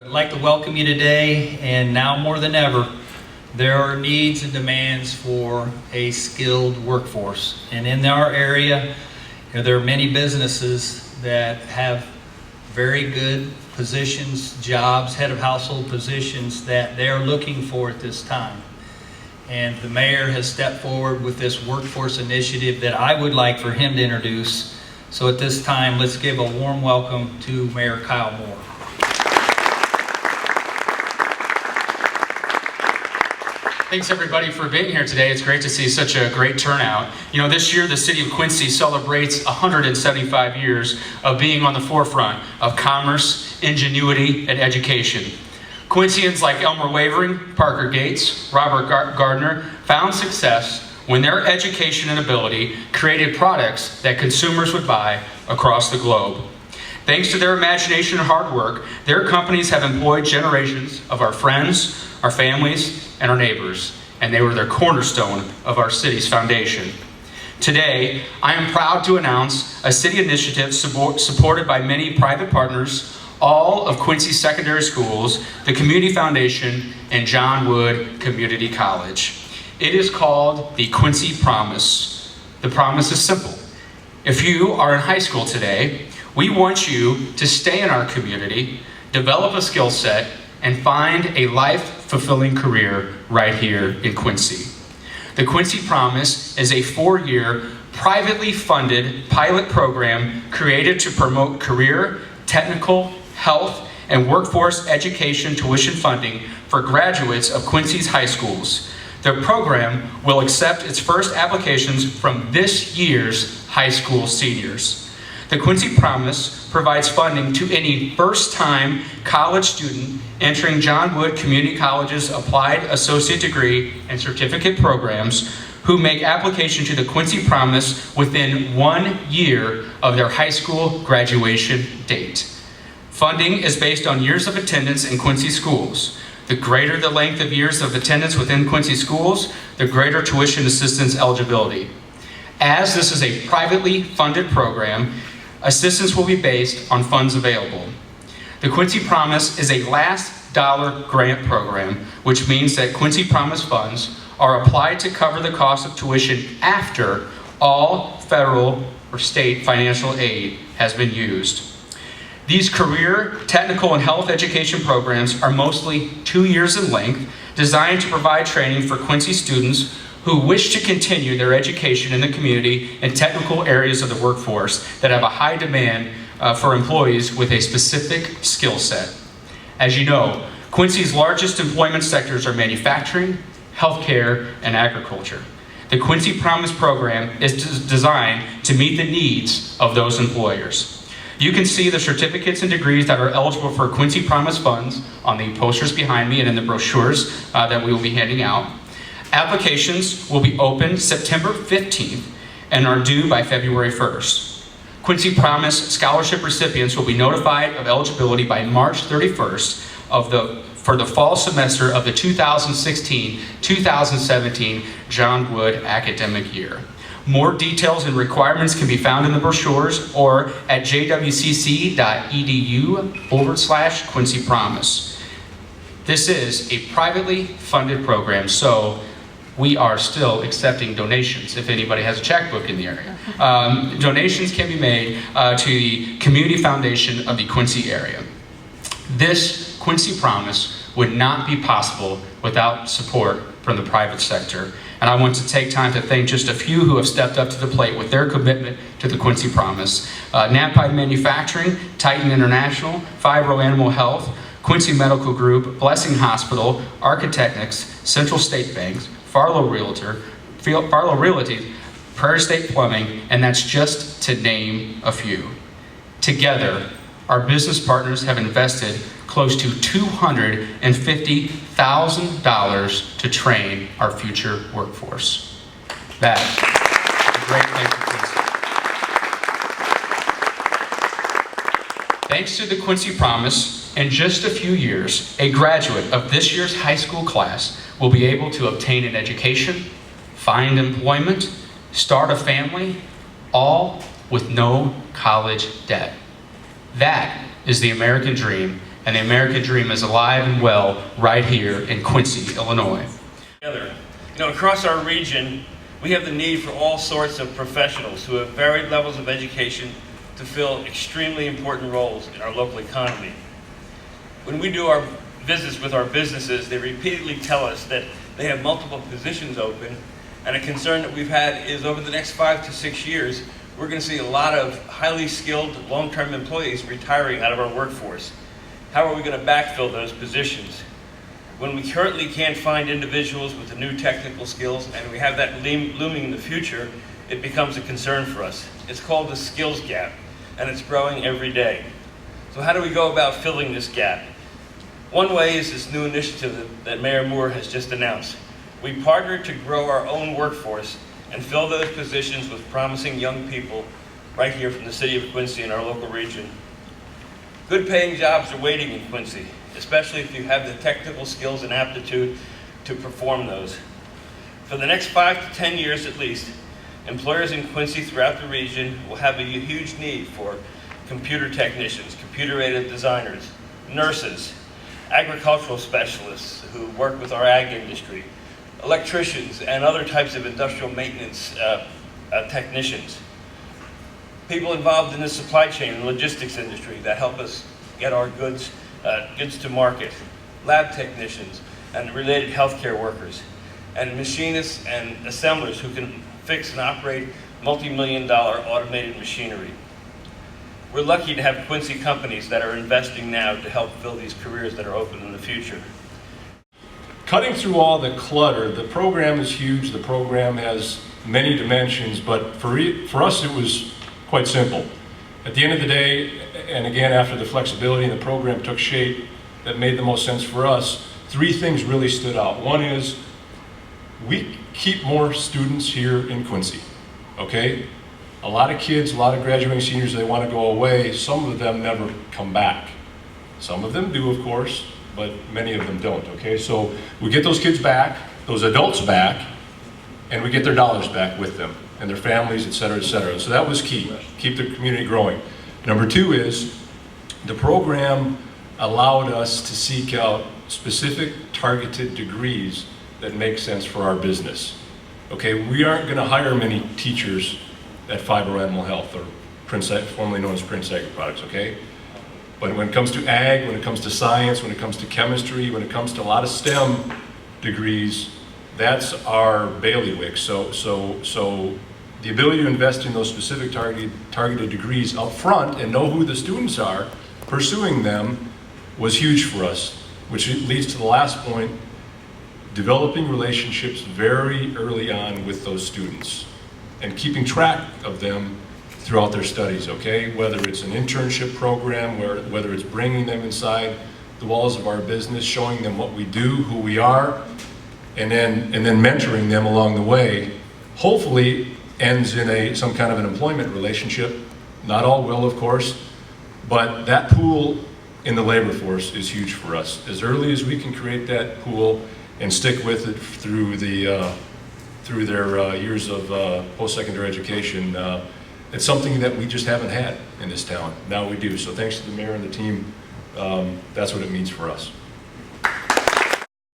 I'd like to welcome you today, and now more than ever, there are needs and demands for a skilled workforce. And in our area, there are many businesses that have very good positions, jobs, head of household positions that they're looking for at this time. And the mayor has stepped forward with this workforce initiative that I would like for him to introduce. So at this time, let's give a warm welcome to Mayor Kyle Moore. Thanks everybody for being here today. It's great to see such a great turnout. You know, this year the city of Quincy celebrates 175 years of being on the forefront of commerce, ingenuity, and education. Quincyans like Elmer Wavering, Parker Gates, Robert Gardner found success when their education and ability created products that consumers would buy across the globe. Thanks to their imagination and hard work, their companies have employed generations of our friends, our families, and our neighbors, and they were the cornerstone of our city's foundation. Today, I am proud to announce a city initiative supported by many private partners, all of Quincy secondary schools, the Community Foundation, and John Wood Community College. It is called the Quincy Promise. The promise is simple. If you are in high school today, we want you to stay in our community, develop a skill set, and find a life-fulfilling career right here in Quincy. The Quincy Promise is a 4-year, privately funded pilot program created to promote career, technical, health, and workforce education tuition funding for graduates of Quincy's high schools. The program will accept its first applications from this year's high school seniors. The Quincy Promise provides funding to any first-time college student entering John Wood Community College's Applied Associate Degree and Certificate programs who make application to the Quincy Promise within 1 year of their high school graduation date. Funding is based on years of attendance in Quincy schools. The greater the length of years of attendance within Quincy schools, the greater tuition assistance eligibility. As this is a privately funded program, assistance will be based on funds available. The Quincy Promise is a last dollar grant program, which means that Quincy Promise funds are applied to cover the cost of tuition after all federal or state financial aid has been used. These career, technical, and health education programs are mostly 2 years in length, designed to provide training for Quincy students who wish to continue their education in the community in technical areas of the workforce that have a high demand for employees with a specific skill set. As you know, Quincy's largest employment sectors are manufacturing, healthcare, and agriculture. The Quincy Promise program is designed to meet the needs of those employers. You can see the certificates and degrees that are eligible for Quincy Promise funds on the posters behind me and in the brochures that we will be handing out. Applications will be open September 15th and are due by February 1st. Quincy Promise scholarship recipients will be notified of eligibility by March 31st for the fall semester of the 2016-2017 John Wood academic year. More details and requirements can be found in the brochures or at jwcc.edu/Quincy Promise. This is a privately funded program, so we are still accepting donations if anybody has a checkbook in the area. Donations can be made to the Community Foundation of the Quincy area. This Quincy Promise would not be possible without support from the private sector. And I want to take time to thank just a few who have stepped up to the plate with their commitment to the Quincy Promise. Napai Manufacturing, Titan International, Fibro Animal Health, Quincy Medical Group, Blessing Hospital, Architectics, Central State Banks, Farlow Realty, Prairie State Plumbing, and that's just to name a few. Together, our business partners have invested close to $250,000 to train our future workforce. That is a great thing for Quincy. Thanks to the Quincy Promise, in just a few years, a graduate of this year's high school class will be able to obtain an education, find employment, start a family, all with no college debt. That is the American dream, and the American dream is alive and well right here in Quincy, Illinois. Together. Across our region, we have the need for all sorts of professionals who have varied levels of education to fill extremely important roles in our local economy. When we do our visits with our businesses, they repeatedly tell us that they have multiple positions open, and a concern that we've had is over the next 5 to 6 years, we're going to see a lot of highly skilled long-term employees retiring out of our workforce. How are we going to backfill those positions? When we currently can't find individuals with the new technical skills and we have that looming in the future, it becomes a concern for us. It's called the skills gap, and it's growing every day. So how do we go about filling this gap? One way is this new initiative that Mayor Moore has just announced. We partnered to grow our own workforce and fill those positions with promising young people right here from the city of Quincy and our local region. Good paying jobs are waiting in Quincy, especially if you have the technical skills and aptitude to perform those. For the next 5 to 10 years at least, employers in Quincy throughout the region will have a huge need for computer technicians, computer-aided designers, nurses, agricultural specialists who work with our ag industry, electricians, and other types of industrial maintenance technicians. People involved in the supply chain and logistics industry that help us get our goods to market, lab technicians, and related healthcare workers, and machinists and assemblers who can fix and operate multi-million-dollar automated machinery. We're lucky to have Quincy companies that are investing now to help fill these careers that are open in the future. Cutting through all the clutter, the program is huge, the program has many dimensions, but for us it was quite simple. At the end of the day, and again after the flexibility and the program took shape that made the most sense for us, 3 things really stood out. One is we keep more students here in Quincy, okay? A lot of kids, a lot of graduating seniors, they want to go away. Some of them never come back. Some of them do, of course, but many of them don't, okay? So we get those kids back, those adults back, and we get their dollars back with them, and their families, et cetera, et cetera. So that was key, keep the community growing. Number 2 is the program allowed us to seek out specific targeted degrees that make sense for our business. Okay, we aren't gonna hire many teachers at Fiber Animal Health, or formerly known as Prince Agri Products, okay? But when it comes to ag, when it comes to science, when it comes to chemistry, when it comes to a lot of STEM degrees, that's our bailiwick. So the ability to invest in those specific targeted degrees up front and know who the students are, pursuing them, was huge for us, which leads to the last point, developing relationships very early on with those students and keeping track of them throughout their studies, okay? Whether it's an internship program, whether it's bringing them inside the walls of our business, showing them what we do, who we are, and then mentoring them along the way, hopefully ends in some kind of an employment relationship. Not all will, of course, but that pool in the labor force is huge for us. As early as we can create that pool and stick with it through their years of post-secondary education, it's something that we just haven't had in this town. Now we do. So thanks to the mayor and the team, that's what it means for us.